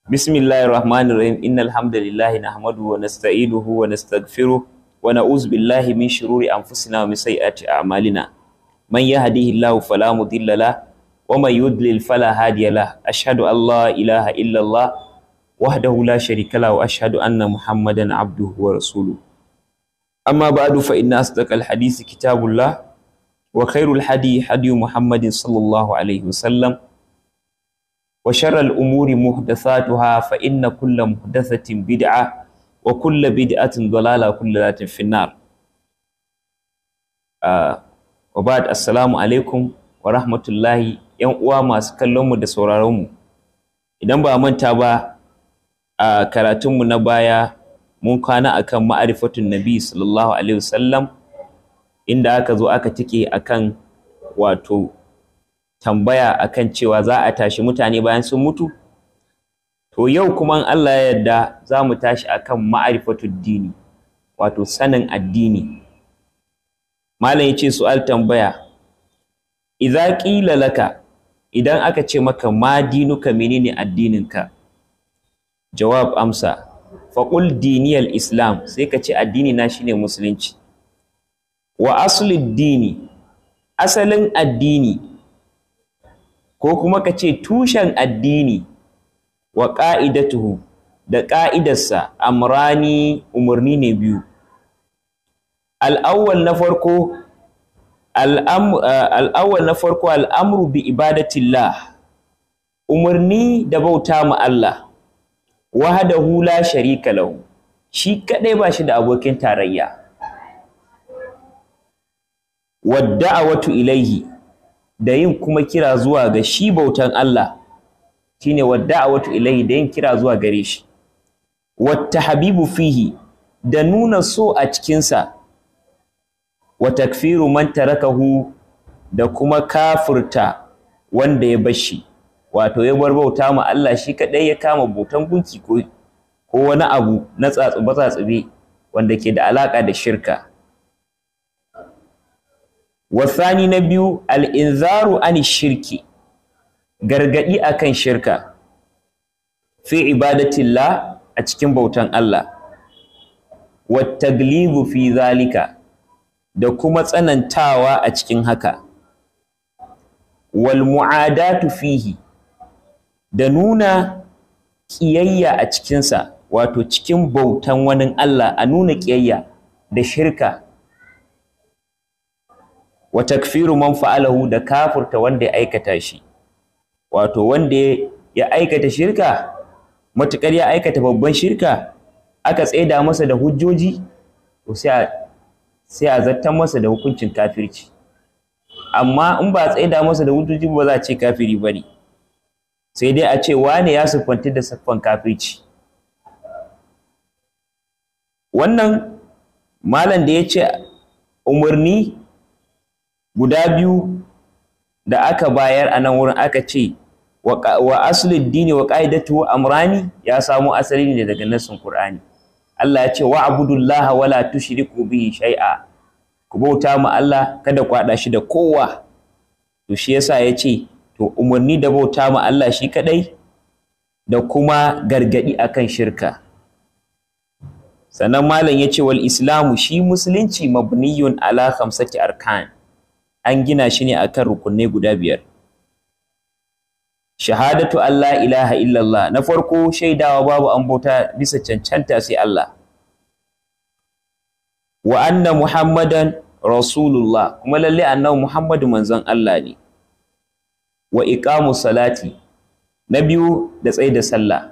بسم الله الرحمن الرحيم إن الحمد لله نحمده ونستعينه ونستغفره ونعوذ بالله من شرور أنفسنا ومن سيئات أعمالنا من يهده الله فلا مضل له ومن يضلل فلا هادي له أشهد أن لا إله إلا الله وحده لا شريك له وأشهد أن محمدا عبده ورسوله أما بعد فإن أصدق الحديث كتاب الله وخير الحدي حدي محمد صلى الله عليه وسلم وشر الأمور محدثاتها فإن كل محدثة بدعة وكل بدعة ضلالة وكل ضلالة في النار. وبعد السلام عليكم ورحمة الله ‘yan uwa masu kallonmu da sauraronmu. Idan ba manta ba a karatunmu na baya mun kwana akan ma'arifatun Nabi sallallahu alaihi wasallam inda aka zo aka tike akan wato tambaya akan cewa za a tashi mutane bayan sun mutu. To yau kuma Allah ya yarda za mu tashi akan ma'arifatud dini wato sanin addini. Malam yace su'al tambaya, idza qila laka, idan aka ce maka ma dinuka, menene addininka? Jawab amsa, faqul diniyal islam, sai ka ce addini na shine musulunci. Wa aslud dini, asalin addini, ko kuma ka ce tushen addini, wa ƙa'idatuhu, da ƙa'idarsa, amrani, umarni ne biyu. Al'awwal na farko al'amru bi ibadatillah, umarni da bauta ma Allah, wahdahu la sharika lahu, shi kaɗai ba shi da abokin tarayya. Wadda'awatu ilaihi, da yin kuma kira zuwa ga shi bautan Allah, shine wadda'awatu ilaihi, da yin kira zuwa gare shi. Watta habibu fihi, da nuna so a cikinsa. Wa takfiru man tarakahu, da kuma kafirta wanda ya bashi, wato ya bar bauta ma Allah shi kadai ya kama bautan gunki ko wani abu na tsatsube wanda ke da alaka da shirka. Wasani na biyu al'inzaru ani shirki, gargadi akan shirka fi ibadatillah, a cikin bautan Allah. Wattaglibu fi zalika, da kuma tsanantawa a cikin haka. Wal mu'adatu fihi, da nuna ƙiyayya a cikinsa, wato cikin bautan wani Allah a nuna ƙiyayya da shirka. Wa takfiru man fa'alahu, da kafurta wanda ya aikata shi, wato wanda ya aikata shirka, matukar ya aikata babban shirka, aka tsaida masa da hujjoji, to sai a zartan masa da hukuncin kafirci. Amma in ba a tsaida masa da hujjoji ba za a ce kafiri bane, sai dai a ce wane ya siffanta da siffan kafirci. Wannan malam da ya ce umarni guda biyu da aka bayar a nan wurin, aka ce wa aslud dini wa qa'idatuhu amrani, ya samu asali ne daga nassin Qur'ani. Allah ya ce wa abudullaha wala tushriku bihi shay'a, ku bauta ma Allah kada ku hada shi da kowa. To shi yasa ya ce to umarni da bauta ma Allah shi kadai, da kuma gargadi akan shirka. Sannan malam ya ce wal islamu, shi musulunci mabniyun ala khamsati arkan, an gina shi ne akan rukunai guda 5. Shahadatu Allah ilaha illallah, na farko shaidawa babu an bauta bisa cancanta sai Allah. Wa anna Muhammadan Rasulullah, kuma lalle annabi Muhammadu manzon Allah ne. Wa iqamu salati, na biyu da tsaida sallah.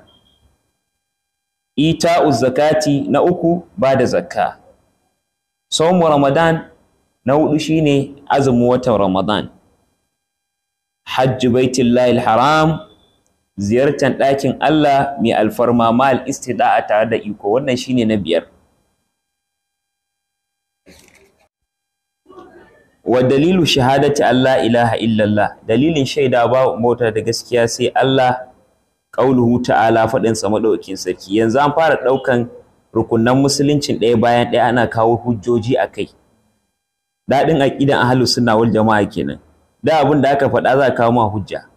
Ita'u zakati, na uku ba da zakka. Sawmu Ramadan, na hudu shine azumin watan Ramadan. Hajji baitullahil haram, ziyartar ɗakin Allah mai alfarma mal istida'a, tare da iko, wannan shine na 5. Wa dalilu shahadati Allah ilaha illallah, dalilin shaida ba bauta da gaskiya sai Allah, qauluhu ta'ala, faɗin sa madaukakin sarki. Yanzu an fara ɗaukan rukunan musuluncin ɗaya bayan ɗaya, ana kawo hujjoji akai. Daɗin aqidan ahlus sunna wal jama'a kenan. Da abin da aka faɗa za a kawo ma hujja.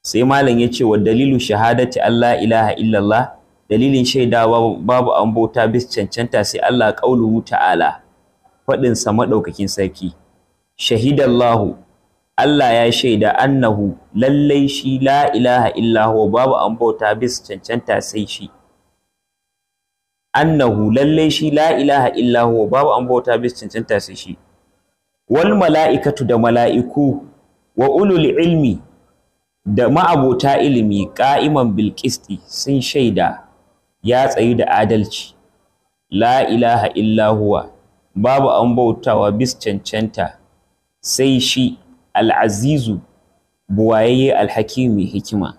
sai malam ya ce wa dalilu shahadati Allah ilaha illallah, dalilin shaidawa babu an bauta bis cancanta sai Allah qauluhu ta'ala, faɗin sa madaukakin sarki, shahidallahu, Allah ya shaida annahu lallai shi la ilaha illahu, babu an bauta bis cancanta sai shi, annahu lallai shi la ilaha illahu, babu an bauta bis cancanta sai shi, wal mala'ikatu da mala'iku, wa ulul ilmi da ma'abota ilimi, qa'iman bil qisti sun shaida ya tsayu da adalci, la ilaha illahu, babu an bautawa bis cancanta sai shi, al'azizu buwayayye alhakimi hikima.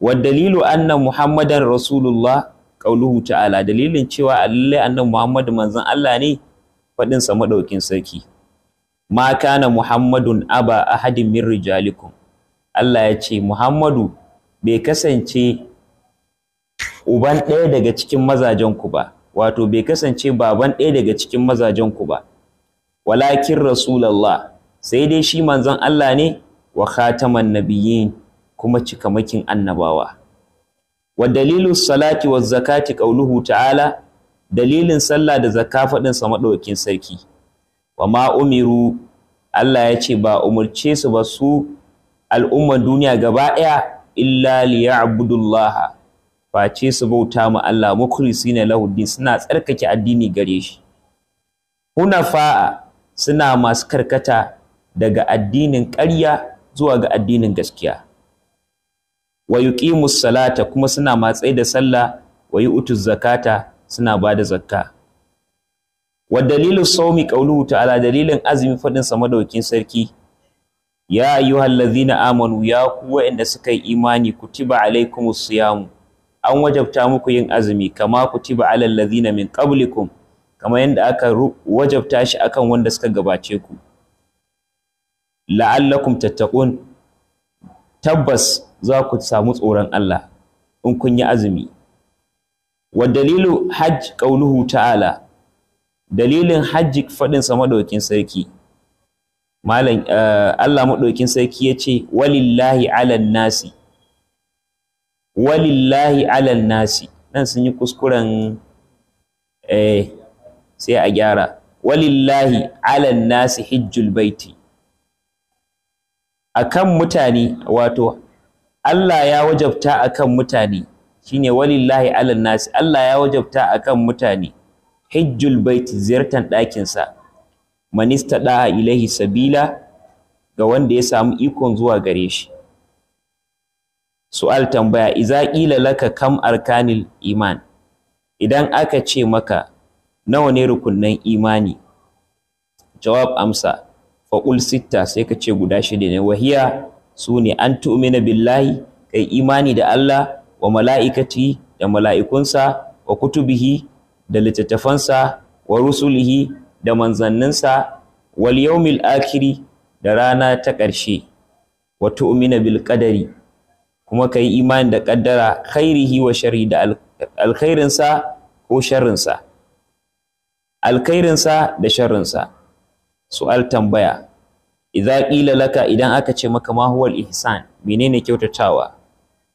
Wa dalilu anna muhammadan rasulullah qauluhu ta'ala, dalilin cewa lallai annabi muhammadu manzon Allah ne, faɗin sa madaukin sarki, ma kana muhammadun aba ahadin min rijalikum, Allah ya ce muhammadu bai kasance uban ɗaya daga cikin mazajenku ba, wato bai kasance baban ɗaya daga cikin mazajenku ba, walakin rasulallah, sai dai shi manzon Allah ne, wa khataman nabiyyin, kuma cikamakin annabawa. Wa dalilu salati wa zakati qauluhu ta'ala, dalilin sallah da zakka faɗin sa madaukakin sarki, wa ma umiru, Allah ya ce ba umurce su ba su al'umman duniya gaba ɗaya, illa liya'budullaha, face su bauta ma Allah mukhlisina lahu din, suna tsarkake addini gare shi, hunafa'a, suna masu karkata daga addinin ƙarya zuwa ga addinin gaskiya, wa yuqimus salata, kuma suna matsai da sallah, wa yu'tuz zakata, suna bada zakka. Wa dalilu sawmi qauluhu ta'ala, dalilin azumi faɗin sa madaukin sarki, ya ayyuhallazina amanu, ya ku wa'anda suka yi imani, kutiba alaikumus siyam, an wajabta muku yin azumi, kama kutiba alal ladzina min qablikum, kama yanda aka wajabta shi akan wanda suka gabace ku, la'allakum tattaqun, tabbas za ku samu tsoron Allah in kun yi azumi. Wa dalilu hajj qauluhu ta'ala, dalilin hajji faɗin sa madaukin sarki, malam Allah madaukin sarki yace walillahi 'alan nasi, walillahi 'alan nasi, nan sun yi kuskuren sai a gyara, walillahi 'alan nasi hijjul baiti, akan mutane, wato Allah ya wajabta akan mutane, shine walillahi 'alan nasi, Allah ya wajabta akan mutane hijjul baiti, ziyartar ɗakin sa, man istada ilaihi sabila, ga wanda ya samu ikon zuwa gare shi. Su'al tambaya, iza qila laka kam arkanil iman, idan aka ce maka nawa ne rukunnan imani, jawab amsa, faqul sitta, sai ka ce guda shida ne, wahiya sune an tu'mina billahi, kai imani da Allah, wa mala'ikati, da mala'ikunsa, wa kutubihi, da littattafansa, wa rusulihi, da manzanninsa, wal yawmil akhiri, da rana ta ƙarshe, wa tu'mina bil qadari, kuma kai imani da ƙaddara, khairihi wa sharri, da alkhairinsa ko sharrinsa, alkhairinsa da sharrinsa. Su'al tambaya, idza qila laka, idan aka ce maka ma huwal ihsan, menene kyautatawa,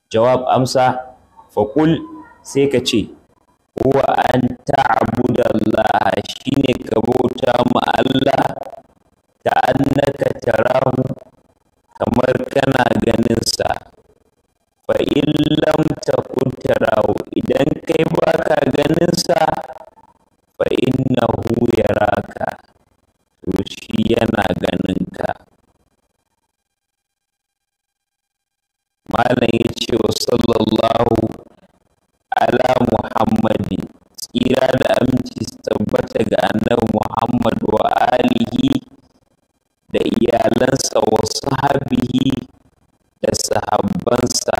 jawab amsa, faqul, sai ka ce huwa an ta'budallaha, shine ka bauta ma Allah, ta annaka tarahu, kamar kana ganin sa, fa in lam takun tarahu, idan kai baka ganin sa, fa innahu yaraka, to shi yana ganin ka. Malam ya ce wa sallallahu ala muhammadin, tsira da aminci su tabbata ga annabi Muhammad wa alihi, da iyalansa, wa sahabihi, da sahabbansa,